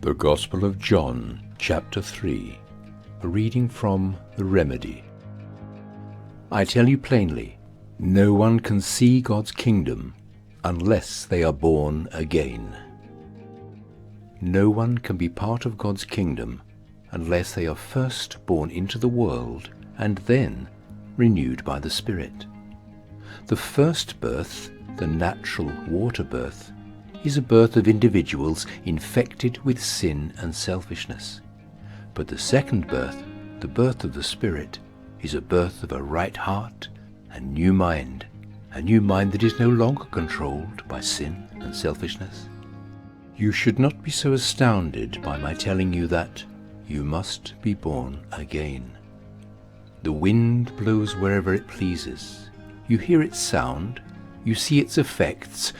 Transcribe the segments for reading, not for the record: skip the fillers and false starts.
The Gospel of John, chapter 3, a reading from the Remedy. I tell you plainly, no one can see God's kingdom unless they are born again. No one can be part of God's kingdom unless they are first born into the world and then renewed by the Spirit. The first birth, the natural water birth, is a birth of individuals infected with sin and selfishness. But the second birth, the birth of the Spirit, is a birth of a right heart and new mind, a new mind that is no longer controlled by sin and selfishness. You should not be so astounded by my telling you that you must be born again. The wind blows wherever it pleases. You hear its sound, you see its effects,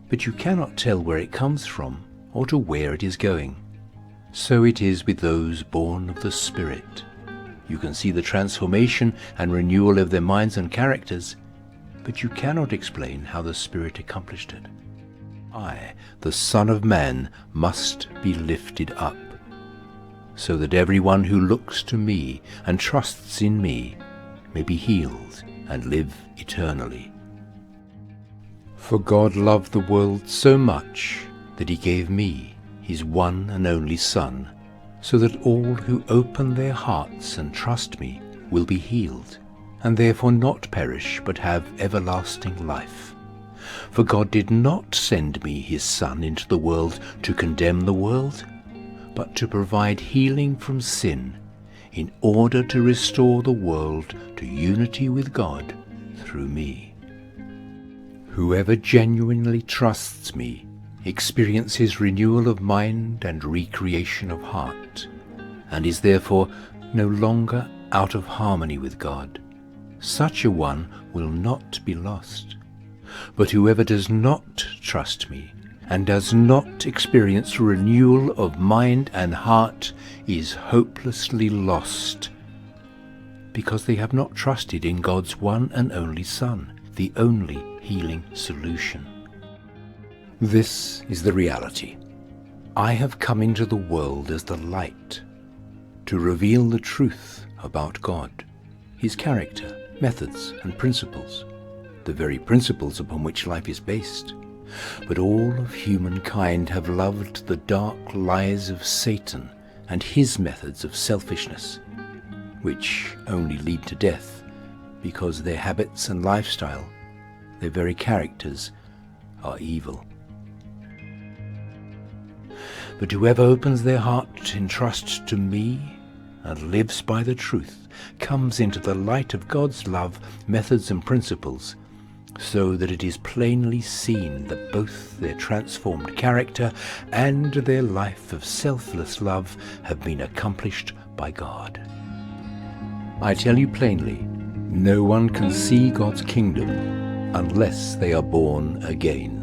but you cannot tell where it comes from or to where it is going. So it is with those born of the Spirit. You can see the transformation and renewal of their minds and characters, but you cannot explain how the Spirit accomplished it. I, the Son of Man, must be lifted up, so that everyone who looks to me and trusts in me may be healed and live eternally. For God loved the world so much that he gave me, his one and only Son, so that all who open their hearts and trust me will be healed, and therefore not perish but have everlasting life. For God did not send me his Son into the world to condemn the world, but to provide healing from sin, in order to restore the world to unity with God through me. Whoever genuinely trusts me experiences renewal of mind and recreation of heart, and is therefore no longer out of harmony with God. Such a one will not be lost. But whoever does not trust me and does not experience renewal of mind and heart is hopelessly lost, because they have not trusted in God's one and only Son, the only healing solution. This is the reality. I have come into the world as the light, to reveal the truth about God, his character, methods, and principles, the very principles upon which life is based. But all of humankind have loved the dark lies of Satan and his methods of selfishness, which only lead to death, because their habits and lifestyle, their very characters, are evil. But whoever opens their heart in trust to me and lives by the truth comes into the light of God's love, methods and principles, so that it is plainly seen that both their transformed character and their life of selfless love have been accomplished by God. I tell you plainly, no one can see God's kingdom unless they are born again.